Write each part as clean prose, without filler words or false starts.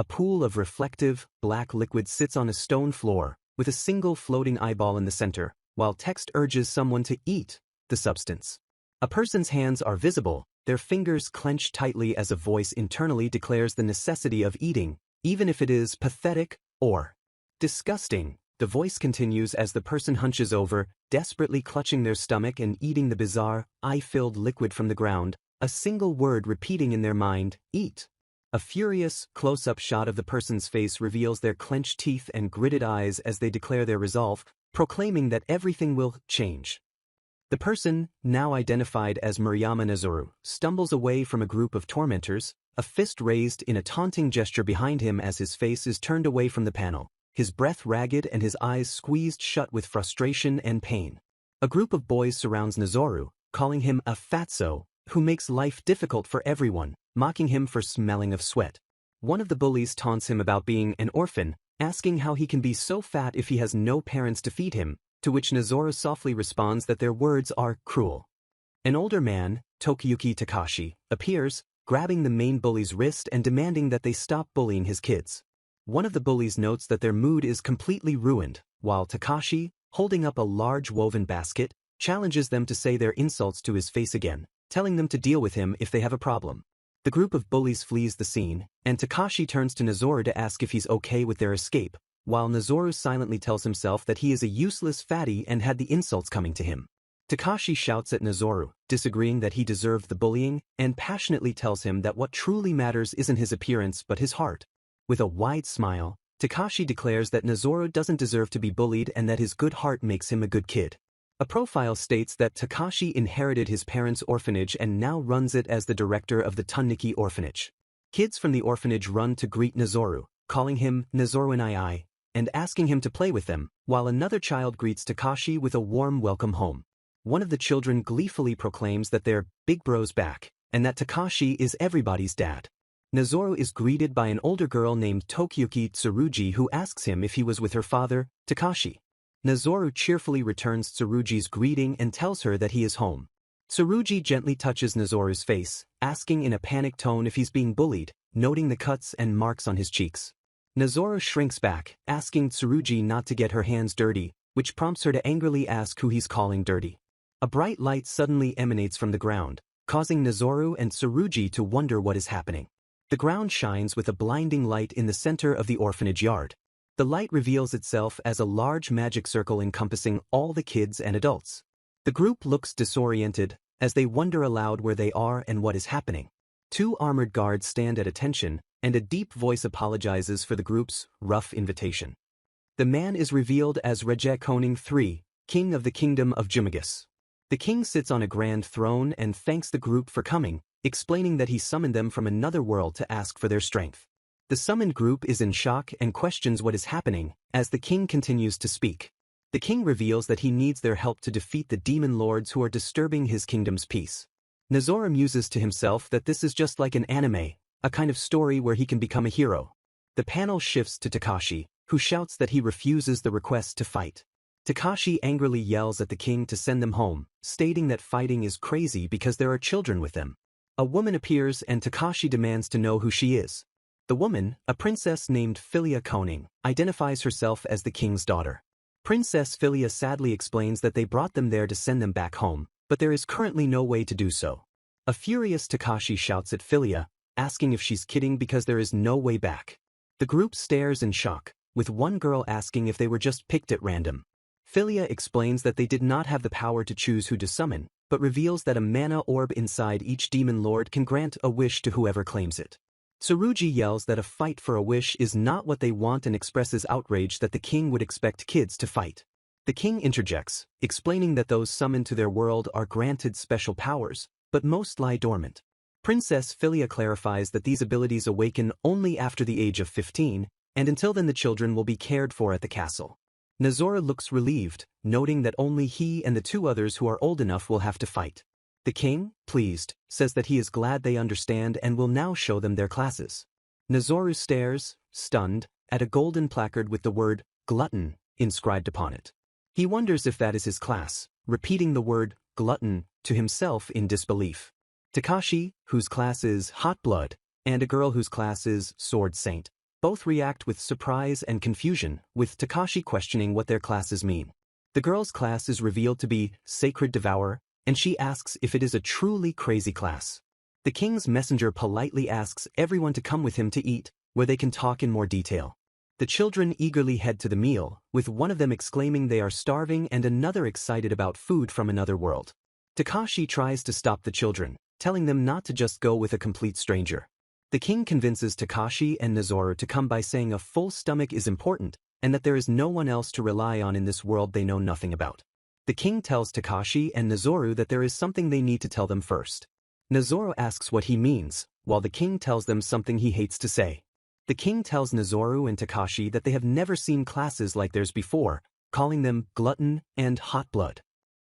A pool of reflective, black liquid sits on a stone floor, with a single floating eyeball in the center, while text urges someone to eat the substance. A person's hands are visible, their fingers clench tightly as a voice internally declares the necessity of eating, even if it is pathetic or disgusting. The voice continues as the person hunches over, desperately clutching their stomach and eating the bizarre, eye-filled liquid from the ground, a single word repeating in their mind, eat. A furious, close-up shot of the person's face reveals their clenched teeth and gritted eyes as they declare their resolve, proclaiming that everything will change. The person, now identified as Murayama Nozoru, stumbles away from a group of tormentors, a fist raised in a taunting gesture behind him as his face is turned away from the panel, his breath ragged and his eyes squeezed shut with frustration and pain. A group of boys surrounds Nozoru, calling him a fatso, who makes life difficult for everyone, mocking him for smelling of sweat. One of the bullies taunts him about being an orphan, asking how he can be so fat if he has no parents to feed him, to which Nozoru softly responds that their words are cruel. An older man, Tokiyuki Takashi, appears, grabbing the main bully's wrist and demanding that they stop bullying his kids. One of the bullies notes that their mood is completely ruined, while Takashi, holding up a large woven basket, challenges them to say their insults to his face again, telling them to deal with him if they have a problem. The group of bullies flees the scene, and Takashi turns to Nozoru to ask if he's okay with their escape, while Nozoru silently tells himself that he is a useless fatty and had the insults coming to him. Takashi shouts at Nozoru, disagreeing that he deserved the bullying, and passionately tells him that what truly matters isn't his appearance but his heart. With a wide smile, Takashi declares that Nozoru doesn't deserve to be bullied and that his good heart makes him a good kid. A profile states that Takashi inherited his parents' orphanage and now runs it as the director of the Tunniki orphanage. Kids from the orphanage run to greet Nozoru, calling him Nozoru-nai, and asking him to play with them, while another child greets Takashi with a warm welcome home. One of the children gleefully proclaims that they're big bro's back, and that Takashi is everybody's dad. Nozoru is greeted by an older girl named Tokiyuki Tsurugi who asks him if he was with her father, Takashi. Nozoru cheerfully returns Tsurugi's greeting and tells her that he is home. Tsurugi gently touches Nozoru's face, asking in a panicked tone if he's being bullied, noting the cuts and marks on his cheeks. Nozoru shrinks back, asking Tsurugi not to get her hands dirty, which prompts her to angrily ask who he's calling dirty. A bright light suddenly emanates from the ground, causing Nozoru and Tsurugi to wonder what is happening. The ground shines with a blinding light in the center of the orphanage yard. The light reveals itself as a large magic circle encompassing all the kids and adults. The group looks disoriented, as they wonder aloud where they are and what is happening. Two armored guards stand at attention, and a deep voice apologizes for the group's rough invitation. The man is revealed as Reje Koning III, king of the kingdom of Jumagus. The king sits on a grand throne and thanks the group for coming, explaining that he summoned them from another world to ask for their strength. The summoned group is in shock and questions what is happening, as the king continues to speak. The king reveals that he needs their help to defeat the demon lords who are disturbing his kingdom's peace. Nozoru muses to himself that this is just like an anime, a kind of story where he can become a hero. The panel shifts to Takashi, who shouts that he refuses the request to fight. Takashi angrily yells at the king to send them home, stating that fighting is crazy because there are children with them. A woman appears and Takashi demands to know who she is. The woman, a princess named Philia Koning, identifies herself as the king's daughter. Princess Philia sadly explains that they brought them there to send them back home, but there is currently no way to do so. A furious Takashi shouts at Philia, asking if she's kidding because there is no way back. The group stares in shock, with one girl asking if they were just picked at random. Philia explains that they did not have the power to choose who to summon, but reveals that a mana orb inside each demon lord can grant a wish to whoever claims it. Tsurugi yells that a fight for a wish is not what they want and expresses outrage that the king would expect kids to fight. The king interjects, explaining that those summoned to their world are granted special powers, but most lie dormant. Princess Philia clarifies that these abilities awaken only after the age of 15, and until then the children will be cared for at the castle. Nozoru looks relieved, noting that only he and the two others who are old enough will have to fight. The king, pleased, says that he is glad they understand and will now show them their classes. Nozoru stares, stunned, at a golden placard with the word, glutton, inscribed upon it. He wonders if that is his class, repeating the word, glutton, to himself in disbelief. Takashi, whose class is hot blood, and a girl whose class is sword saint, Both react with surprise and confusion, with Takashi questioning what their classes mean. The girl's class is revealed to be Sacred Devourer, and she asks if it is a truly crazy class. The king's messenger politely asks everyone to come with him to eat, where they can talk in more detail. The children eagerly head to the meal, with one of them exclaiming they are starving and another excited about food from another world. Takashi tries to stop the children, telling them not to just go with a complete stranger. The king convinces Takashi and Nozoru to come by saying a full stomach is important, and that there is no one else to rely on in this world they know nothing about. The king tells Takashi and Nozoru that there is something they need to tell them first. Nozoru asks what he means, while the king tells them something he hates to say. The king tells Nozoru and Takashi that they have never seen classes like theirs before, calling them glutton and hot blood.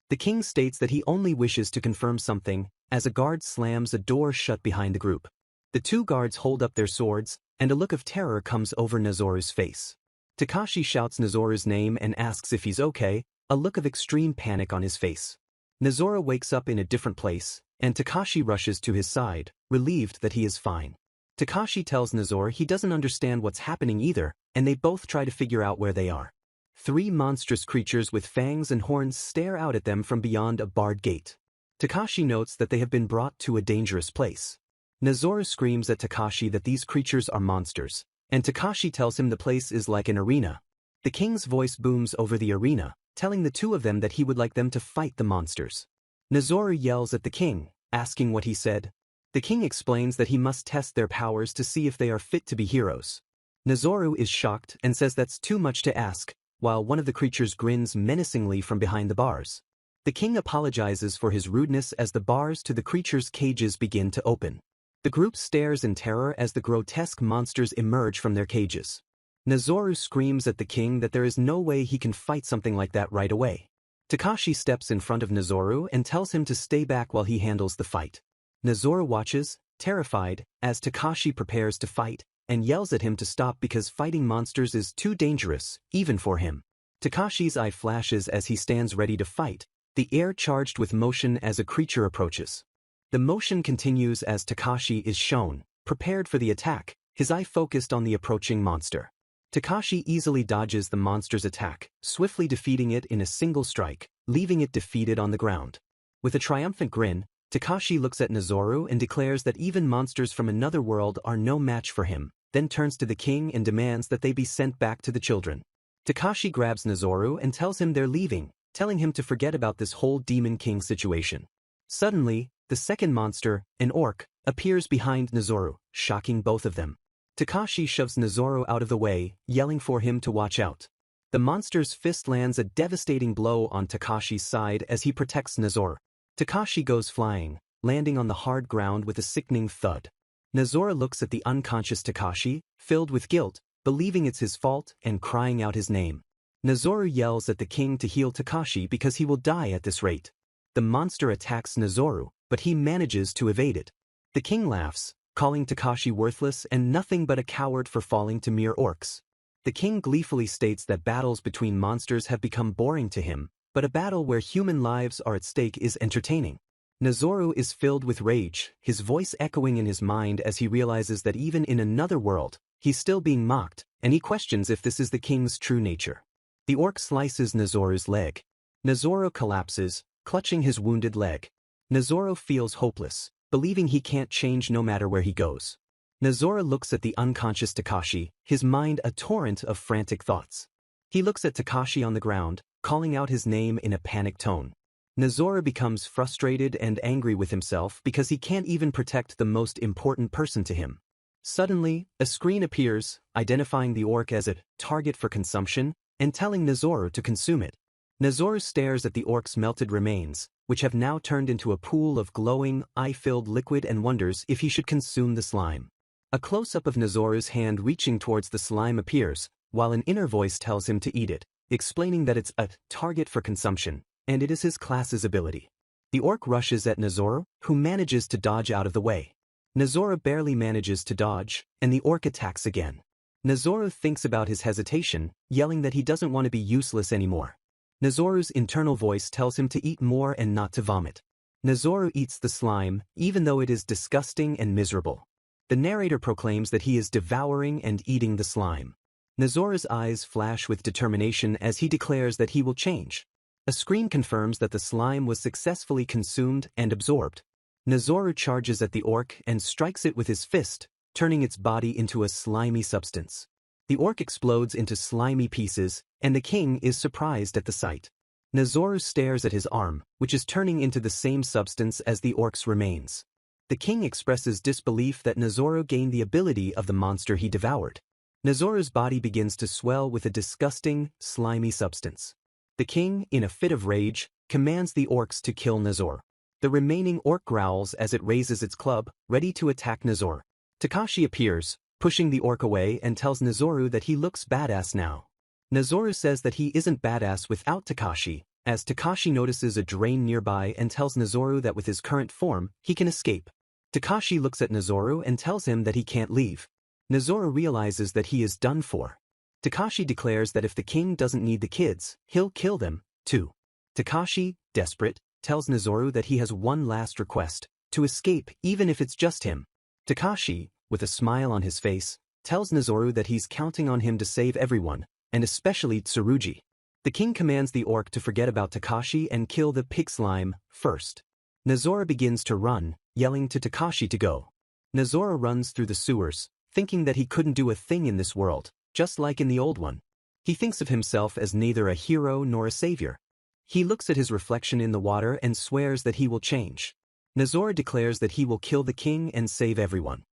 The king states that he only wishes to confirm something, as a guard slams a door shut behind the group. The two guards hold up their swords, and a look of terror comes over Nozoru's face. Takashi shouts Nozoru's name and asks if he's okay, a look of extreme panic on his face. Nozoru wakes up in a different place, and Takashi rushes to his side, relieved that he is fine. Takashi tells Nozoru he doesn't understand what's happening either, and they both try to figure out where they are. Three monstrous creatures with fangs and horns stare out at them from beyond a barred gate. Takashi notes that they have been brought to a dangerous place. Nozoru screams at Takashi that these creatures are monsters, and Takashi tells him the place is like an arena. The king's voice booms over the arena, telling the two of them that he would like them to fight the monsters. Nozoru yells at the king, asking what he said. The king explains that he must test their powers to see if they are fit to be heroes. Nozoru is shocked and says that's too much to ask, while one of the creatures grins menacingly from behind the bars. The king apologizes for his rudeness as the bars to the creatures' cages begin to open. The group stares in terror as the grotesque monsters emerge from their cages. Nozoru screams at the king that there is no way he can fight something like that right away. Takashi steps in front of Nozoru and tells him to stay back while he handles the fight. Nozoru watches, terrified, as Takashi prepares to fight, and yells at him to stop because fighting monsters is too dangerous, even for him. Takashi's eye flashes as he stands ready to fight, the air charged with motion as a creature approaches. The motion continues as Takashi is shown, prepared for the attack, his eye focused on the approaching monster. Takashi easily dodges the monster's attack, swiftly defeating it in a single strike, leaving it defeated on the ground. With a triumphant grin, Takashi looks at Nozoru and declares that even monsters from another world are no match for him, then turns to the king and demands that they be sent back to the children. Takashi grabs Nozoru and tells him they're leaving, telling him to forget about this whole Demon King situation. Suddenly, the second monster, an orc, appears behind Nozoru, shocking both of them. Takashi shoves Nozoru out of the way, yelling for him to watch out. The monster's fist lands a devastating blow on Takashi's side as he protects Nozoru. Takashi goes flying, landing on the hard ground with a sickening thud. Nozoru looks at the unconscious Takashi, filled with guilt, believing it's his fault and crying out his name. Nozoru yells at the king to heal Takashi because he will die at this rate. The monster attacks Nozoru, but he manages to evade it. The king laughs, calling Takashi worthless and nothing but a coward for falling to mere orcs. The king gleefully states that battles between monsters have become boring to him, but a battle where human lives are at stake is entertaining. Nozoru is filled with rage, his voice echoing in his mind as he realizes that even in another world, he's still being mocked, and he questions if this is the king's true nature. The orc slices Nozoru's leg. Nozoru collapses, clutching his wounded leg. Nozoru feels hopeless, believing he can't change no matter where he goes. Nozoru looks at the unconscious Takashi, his mind a torrent of frantic thoughts. He looks at Takashi on the ground, calling out his name in a panicked tone. Nozoru becomes frustrated and angry with himself because he can't even protect the most important person to him. Suddenly, a screen appears, identifying the orc as a target for consumption, and telling Nozoru to consume it. Nozoru stares at the orc's melted remains, which have now turned into a pool of glowing, eye-filled liquid and wonders if he should consume the slime. A close-up of Nozoru's hand reaching towards the slime appears, while an inner voice tells him to eat it, explaining that it's a target for consumption, and it is his class's ability. The orc rushes at Nozoru, who manages to dodge out of the way. Nozoru barely manages to dodge, and the orc attacks again. Nozoru thinks about his hesitation, yelling that he doesn't want to be useless anymore. Nozoru's internal voice tells him to eat more and not to vomit. Nozoru eats the slime, even though it is disgusting and miserable. The narrator proclaims that he is devouring and eating the slime. Nozoru's eyes flash with determination as he declares that he will change. A scream confirms that the slime was successfully consumed and absorbed. Nozoru charges at the orc and strikes it with his fist, turning its body into a slimy substance. The orc explodes into slimy pieces, and the king is surprised at the sight. Nozoru stares at his arm, which is turning into the same substance as the orc's remains. The king expresses disbelief that Nozoru gained the ability of the monster he devoured. Nozoru's body begins to swell with a disgusting, slimy substance. The king, in a fit of rage, commands the orcs to kill Nozoru. The remaining orc growls as it raises its club, ready to attack Nozoru. Takashi appears, pushing the orc away, and tells Nozoru that he looks badass now. Nozoru says that he isn't badass without Takashi, as Takashi notices a drain nearby and tells Nozoru that with his current form, he can escape. Takashi looks at Nozoru and tells him that he can't leave. Nozoru realizes that he is done for. Takashi declares that if the king doesn't need the kids, he'll kill them, too. Takashi, desperate, tells Nozoru that he has one last request, to escape even if it's just him. Takashi, with a smile on his face, tells Nozoru that he's counting on him to save everyone, and especially Tsurugi. The king commands the orc to forget about Takashi and kill the pig slime first. Nozoru begins to run, yelling to Takashi to go. Nozoru runs through the sewers, thinking that he couldn't do a thing in this world, just like in the old one. He thinks of himself as neither a hero nor a savior. He looks at his reflection in the water and swears that he will change. Nozoru declares that he will kill the king and save everyone.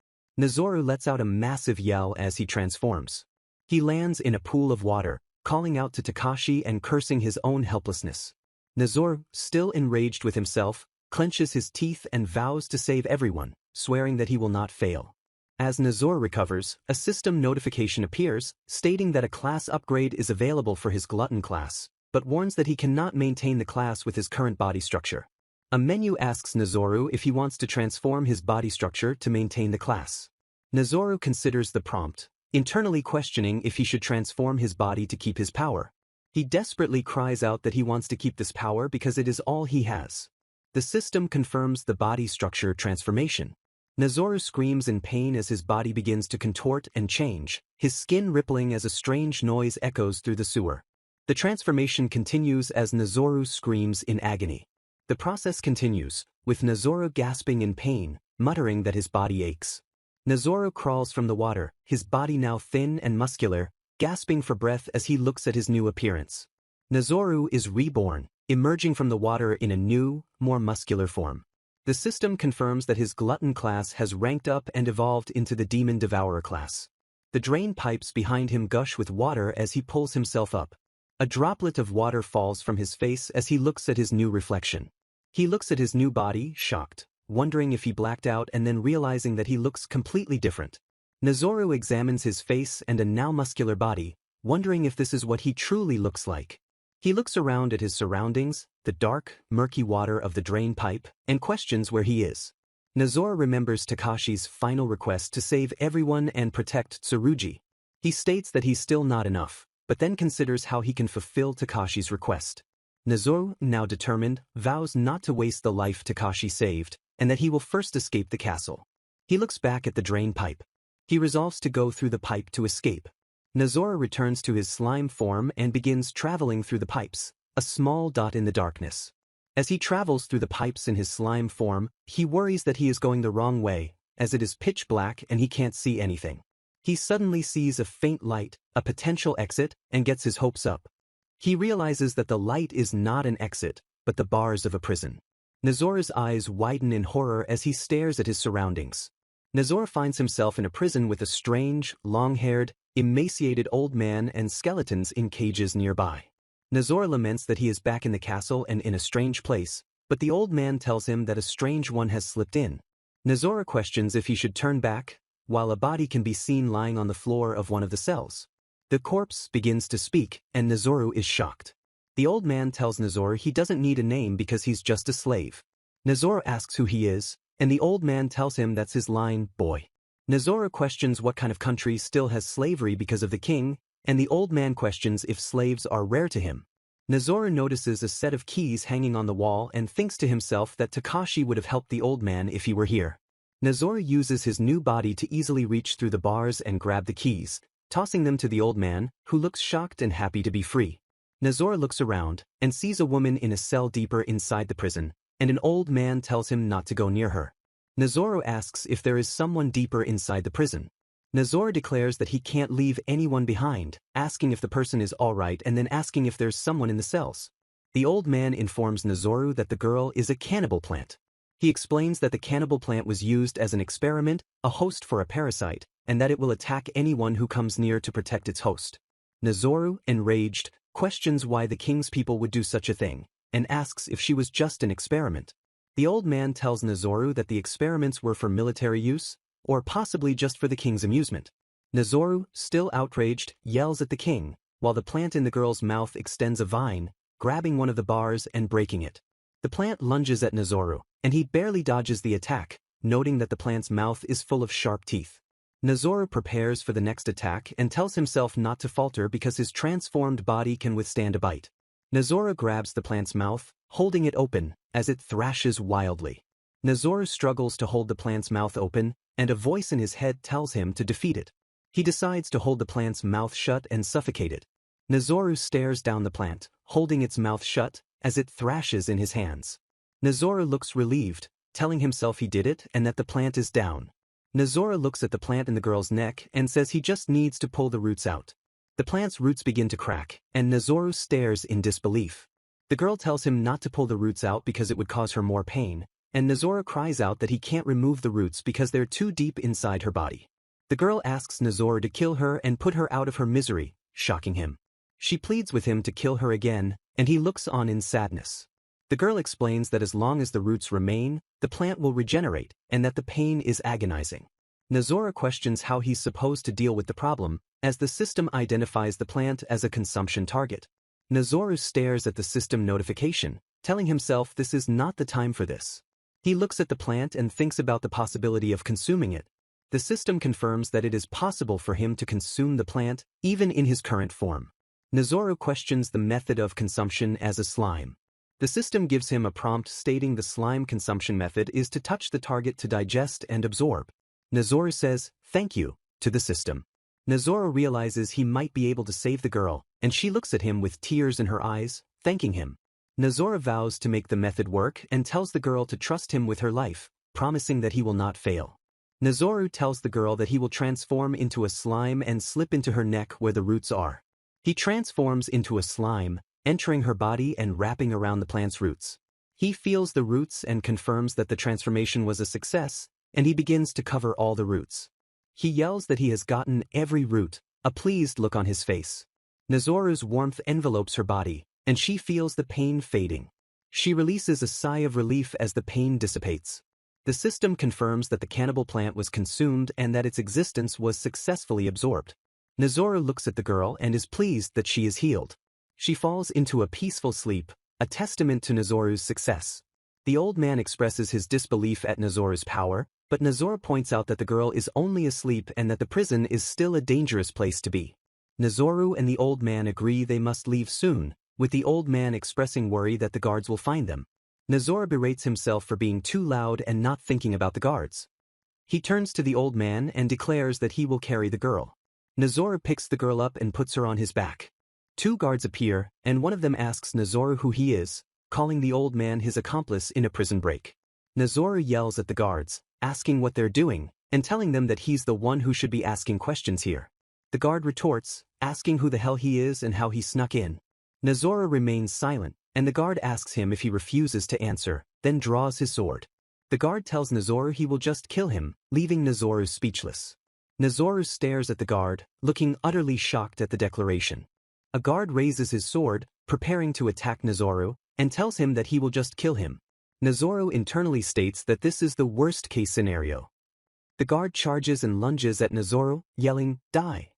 Nozoru lets out a massive yell as he transforms. He lands in a pool of water, calling out to Takashi and cursing his own helplessness. Nozoru, still enraged with himself, clenches his teeth and vows to save everyone, swearing that he will not fail. As Nozoru recovers, a system notification appears, stating that a class upgrade is available for his glutton class, but warns that he cannot maintain the class with his current body structure. A menu asks Nozoru if he wants to transform his body structure to maintain the class. Nozoru considers the prompt, internally questioning if he should transform his body to keep his power. He desperately cries out that he wants to keep this power because it is all he has. The system confirms the body structure transformation. Nozoru screams in pain as his body begins to contort and change, his skin rippling as a strange noise echoes through the sewer. The transformation continues as Nozoru screams in agony. The process continues, with Nozoru gasping in pain, muttering that his body aches. Nozoru crawls from the water, his body now thin and muscular, gasping for breath as he looks at his new appearance. Nozoru is reborn, emerging from the water in a new, more muscular form. The system confirms that his glutton class has ranked up and evolved into the demon devourer class. The drain pipes behind him gush with water as he pulls himself up. A droplet of water falls from his face as he looks at his new reflection. He looks at his new body, shocked, wondering if he blacked out and then realizing that he looks completely different. Nozoru examines his face and a now muscular body, wondering if this is what he truly looks like. He looks around at his surroundings, the dark, murky water of the drain pipe, and questions where he is. Nozoru remembers Takashi's final request to save everyone and protect Tsurugi. He states that he's still not enough, but then considers how he can fulfill Takashi's request. Nozoru, now determined, vows not to waste the life Takashi saved, and that he will first escape the castle. He looks back at the drain pipe. He resolves to go through the pipe to escape. Nozoru returns to his slime form and begins traveling through the pipes, a small dot in the darkness. As he travels through the pipes in his slime form, he worries that he is going the wrong way, as it is pitch black and he can't see anything. He suddenly sees a faint light, a potential exit, and gets his hopes up. He realizes that the light is not an exit, but the bars of a prison. Nozoru's eyes widen in horror as he stares at his surroundings. Nozoru finds himself in a prison with a strange, long-haired, emaciated old man and skeletons in cages nearby. Nozoru laments that he is back in the castle and in a strange place, but the old man tells him that a strange one has slipped in. Nozoru questions if he should turn back, while a body can be seen lying on the floor of one of the cells. The corpse begins to speak, and Nozoru is shocked. The old man tells Nozoru he doesn't need a name because he's just a slave. Nozoru asks who he is, and the old man tells him that's his line, boy. Nozoru questions what kind of country still has slavery because of the king, and the old man questions if slaves are rare to him. Nozoru notices a set of keys hanging on the wall and thinks to himself that Takashi would have helped the old man if he were here. Nozoru uses his new body to easily reach through the bars and grab the keys, tossing them to the old man, who looks shocked and happy to be free. Nozoru looks around and sees a woman in a cell deeper inside the prison, and an old man tells him not to go near her. Nozoru asks if there is someone deeper inside the prison. Nozoru declares that he can't leave anyone behind, asking if the person is alright and then asking if there's someone in the cells. The old man informs Nozoru that the girl is a cannibal plant. He explains that the cannibal plant was used as an experiment, a host for a parasite, and that it will attack anyone who comes near to protect its host. Nozoru, enraged, questions why the king's people would do such a thing, and asks if she was just an experiment. The old man tells Nozoru that the experiments were for military use, or possibly just for the king's amusement. Nozoru, still outraged, yells at the king, while the plant in the girl's mouth extends a vine, grabbing one of the bars and breaking it. The plant lunges at Nozoru, and he barely dodges the attack, noting that the plant's mouth is full of sharp teeth. Nozoru prepares for the next attack and tells himself not to falter because his transformed body can withstand a bite. Nozoru grabs the plant's mouth, holding it open, as it thrashes wildly. Nozoru struggles to hold the plant's mouth open, and a voice in his head tells him to defeat it. He decides to hold the plant's mouth shut and suffocate it. Nozoru stares down the plant, holding its mouth shut, as it thrashes in his hands. Nozoru looks relieved, telling himself he did it and that the plant is down. Nozoru looks at the plant in the girl's neck and says he just needs to pull the roots out. The plant's roots begin to crack, and Nozoru stares in disbelief. The girl tells him not to pull the roots out because it would cause her more pain, and Nozoru cries out that he can't remove the roots because they're too deep inside her body. The girl asks Nozoru to kill her and put her out of her misery, shocking him. She pleads with him to kill her again, and he looks on in sadness. The girl explains that as long as the roots remain, the plant will regenerate, and that the pain is agonizing. Nozoru questions how he's supposed to deal with the problem, as the system identifies the plant as a consumption target. Nozoru stares at the system notification, telling himself this is not the time for this. He looks at the plant and thinks about the possibility of consuming it. The system confirms that it is possible for him to consume the plant, even in his current form. Nozoru questions the method of consumption as a slime. The system gives him a prompt stating the slime consumption method is to touch the target to digest and absorb. Nozoru says, "Thank you," to the system. Nozoru realizes he might be able to save the girl, and she looks at him with tears in her eyes, thanking him. Nozoru vows to make the method work and tells the girl to trust him with her life, promising that he will not fail. Nozoru tells the girl that he will transform into a slime and slip into her neck where the roots are. He transforms into a slime, entering her body and wrapping around the plant's roots. He feels the roots and confirms that the transformation was a success, and he begins to cover all the roots. He yells that he has gotten every root, a pleased look on his face. Nozoru's warmth envelopes her body, and she feels the pain fading. She releases a sigh of relief as the pain dissipates. The system confirms that the cannibal plant was consumed and that its existence was successfully absorbed. Nozoru looks at the girl and is pleased that she is healed. She falls into a peaceful sleep, a testament to Nozoru's success. The old man expresses his disbelief at Nozoru's power, but Nozoru points out that the girl is only asleep and that the prison is still a dangerous place to be. Nozoru and the old man agree they must leave soon, with the old man expressing worry that the guards will find them. Nozoru berates himself for being too loud and not thinking about the guards. He turns to the old man and declares that he will carry the girl. Nozoru picks the girl up and puts her on his back. Two guards appear, and one of them asks Nozoru who he is, calling the old man his accomplice in a prison break. Nozoru yells at the guards, asking what they're doing, and telling them that he's the one who should be asking questions here. The guard retorts, asking who the hell he is and how he snuck in. Nozoru remains silent, and the guard asks him if he refuses to answer, then draws his sword. The guard tells Nozoru he will just kill him, leaving Nozoru speechless. Nozoru stares at the guard, looking utterly shocked at the declaration. A guard raises his sword, preparing to attack Nozoru, and tells him that he will just kill him. Nozoru internally states that this is the worst-case scenario. The guard charges and lunges at Nozoru, yelling, "Die!"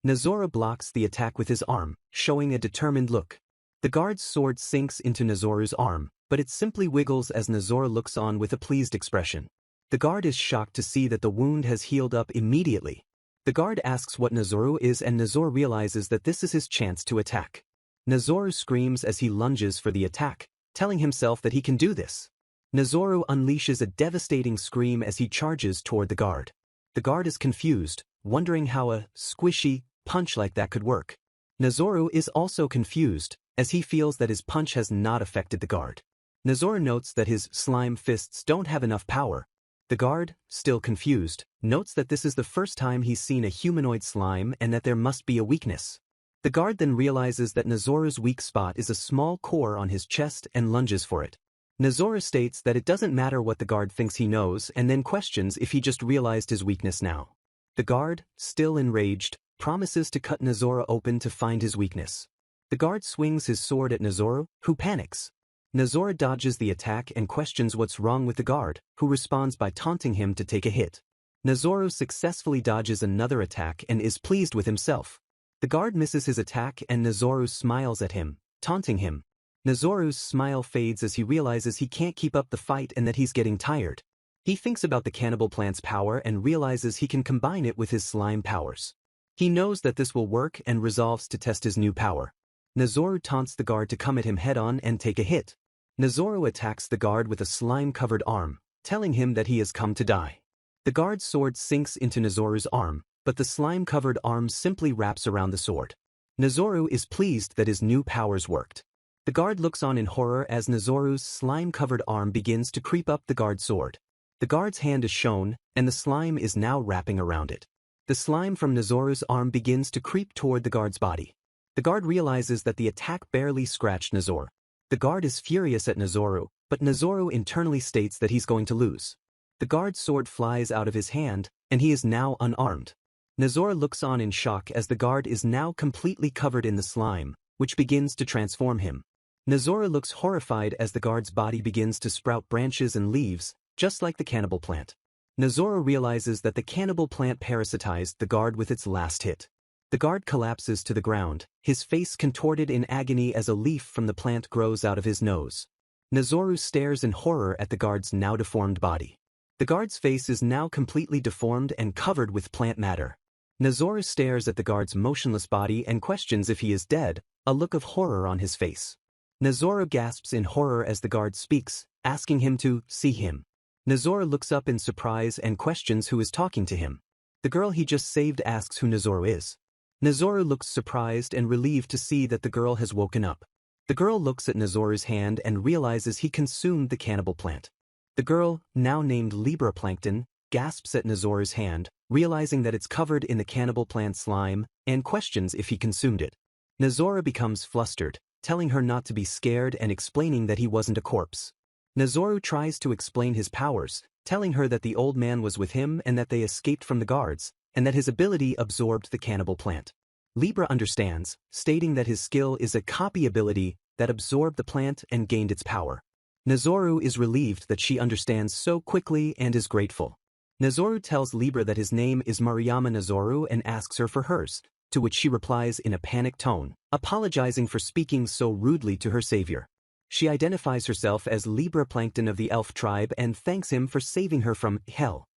Nozoru blocks the attack with his arm, showing a determined look. The guard's sword sinks into Nozoru's arm, but it simply wiggles as Nozoru looks on with a pleased expression. The guard is shocked to see that the wound has healed up immediately. The guard asks what Nozoru is and Nozoru realizes that this is his chance to attack. Nozoru screams as he lunges for the attack, telling himself that he can do this. Nozoru unleashes a devastating scream as he charges toward the guard. The guard is confused, wondering how a squishy punch like that could work. Nozoru is also confused, as he feels that his punch has not affected the guard. Nozoru notes that his slime fists don't have enough power. The guard, still confused, notes that this is the first time he's seen a humanoid slime and that there must be a weakness. The guard then realizes that Nozoru's weak spot is a small core on his chest and lunges for it. Nozoru states that it doesn't matter what the guard thinks he knows and then questions if he just realized his weakness now. The guard, still enraged, promises to cut Nozoru open to find his weakness. The guard swings his sword at Nozoru, who panics. Nozoru dodges the attack and questions what's wrong with the guard, who responds by taunting him to take a hit. Nozoru successfully dodges another attack and is pleased with himself. The guard misses his attack and Nozoru smiles at him, taunting him. Nozoru's smile fades as he realizes he can't keep up the fight and that he's getting tired. He thinks about the cannibal plant's power and realizes he can combine it with his slime powers. He knows that this will work and resolves to test his new power. Nozoru taunts the guard to come at him head-on and take a hit. Nozoru attacks the guard with a slime-covered arm, telling him that he has come to die. The guard's sword sinks into Nozoru's arm, but the slime-covered arm simply wraps around the sword. Nozoru is pleased that his new powers worked. The guard looks on in horror as Nozoru's slime-covered arm begins to creep up the guard's sword. The guard's hand is shown, and the slime is now wrapping around it. The slime from Nozoru's arm begins to creep toward the guard's body. The guard realizes that the attack barely scratched Nozoru. The guard is furious at Nozoru, but Nozoru internally states that he's going to lose. The guard's sword flies out of his hand, and he is now unarmed. Nozoru looks on in shock as the guard is now completely covered in the slime, which begins to transform him. Nozoru looks horrified as the guard's body begins to sprout branches and leaves, just like the cannibal plant. Nozoru realizes that the cannibal plant parasitized the guard with its last hit. The guard collapses to the ground, his face contorted in agony as a leaf from the plant grows out of his nose. Nozoru stares in horror at the guard's now deformed body. The guard's face is now completely deformed and covered with plant matter. Nozoru stares at the guard's motionless body and questions if he is dead, a look of horror on his face. Nozoru gasps in horror as the guard speaks, asking him to see him. Nozoru looks up in surprise and questions who is talking to him. The girl he just saved asks who Nozoru is. Nozoru looks surprised and relieved to see that the girl has woken up. The girl looks at Nozoru's hand and realizes he consumed the cannibal plant. The girl, now named Libra Plankton, gasps at Nozoru's hand, realizing that it's covered in the cannibal plant slime, and questions if he consumed it. Nozoru becomes flustered, telling her not to be scared and explaining that he wasn't a corpse. Nozoru tries to explain his powers, telling her that the old man was with him and that they escaped from the guards, and that his ability absorbed the cannibal plant. Libra understands, stating that his skill is a copy ability that absorbed the plant and gained its power. Nozoru is relieved that she understands so quickly and is grateful. Nozoru tells Libra that his name is Maruyama Nozoru and asks her for hers, to which she replies in a panicked tone, apologizing for speaking so rudely to her savior. She identifies herself as Libra Plankton of the elf tribe and thanks him for saving her from hell.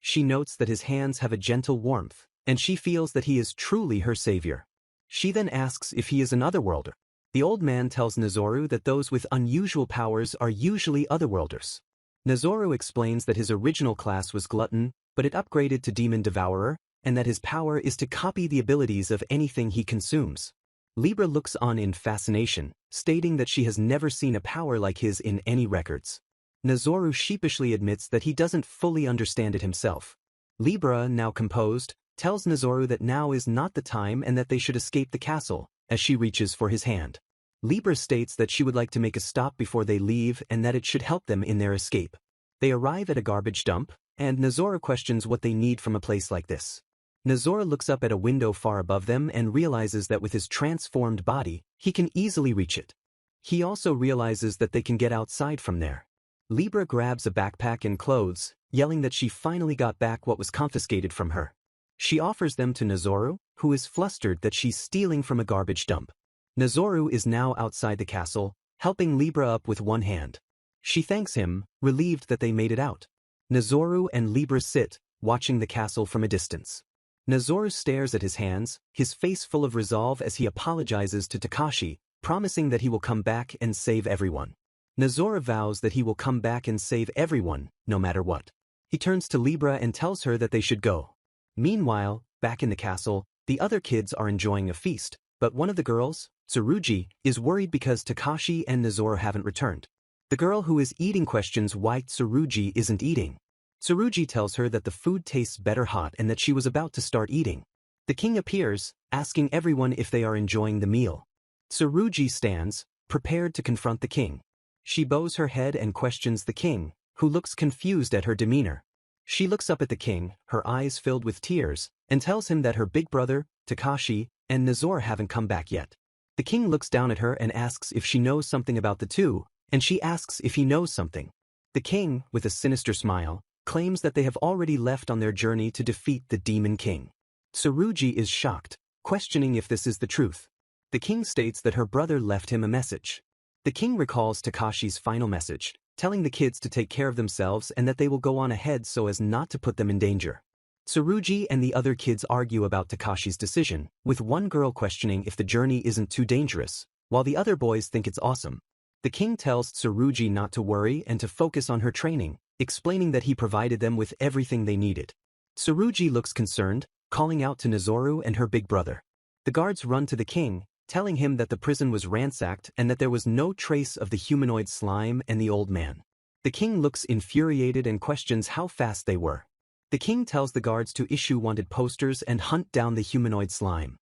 She notes that his hands have a gentle warmth, and she feels that he is truly her savior. She then asks if he is an otherworlder. The old man tells Nozoru that those with unusual powers are usually otherworlders. Nozoru explains that his original class was Glutton, but it upgraded to Demon Devourer, and that his power is to copy the abilities of anything he consumes. Libra looks on in fascination, stating that she has never seen a power like his in any records. Nozoru sheepishly admits that he doesn't fully understand it himself. Libra, now composed, tells Nozoru that now is not the time and that they should escape the castle, as she reaches for his hand. Libra states that she would like to make a stop before they leave and that it should help them in their escape. They arrive at a garbage dump, and Nozoru questions what they need from a place like this. Nozoru looks up at a window far above them and realizes that with his transformed body, he can easily reach it. He also realizes that they can get outside from there. Libra grabs a backpack and clothes, yelling that she finally got back what was confiscated from her. She offers them to Nozoru, who is flustered that she's stealing from a garbage dump. Nozoru is now outside the castle, helping Libra up with one hand. She thanks him, relieved that they made it out. Nozoru and Libra sit, watching the castle from a distance. Nozoru stares at his hands, his face full of resolve as he apologizes to Takashi, promising that he will come back and save everyone. Nozora vows that he will come back and save everyone, no matter what. He turns to Libra and tells her that they should go. Meanwhile, back in the castle, the other kids are enjoying a feast, but one of the girls, Tsurugi, is worried because Takashi and Nozora haven't returned. The girl who is eating questions why Tsurugi isn't eating. Tsurugi tells her that the food tastes better hot and that she was about to start eating. The king appears, asking everyone if they are enjoying the meal. Tsurugi stands, prepared to confront the king. She bows her head and questions the king, who looks confused at her demeanor. She looks up at the king, her eyes filled with tears, and tells him that her big brother, Takashi, and Nozora haven't come back yet. The king looks down at her and asks if she knows something about the two, and she asks if he knows something. The king, with a sinister smile, claims that they have already left on their journey to defeat the Demon King. Tsurugi is shocked, questioning if this is the truth. The king states that her brother left him a message. The king recalls Takashi's final message, telling the kids to take care of themselves and that they will go on ahead so as not to put them in danger. Tsurugi and the other kids argue about Takashi's decision, with one girl questioning if the journey isn't too dangerous, while the other boys think it's awesome. The king tells Tsurugi not to worry and to focus on her training, explaining that he provided them with everything they needed. Tsurugi looks concerned, calling out to Nozoru and her big brother. The guards run to the king, telling him that the prison was ransacked and that there was no trace of the humanoid slime and the old man. The king looks infuriated and questions how fast they were. The king tells the guards to issue wanted posters and hunt down the humanoid slime.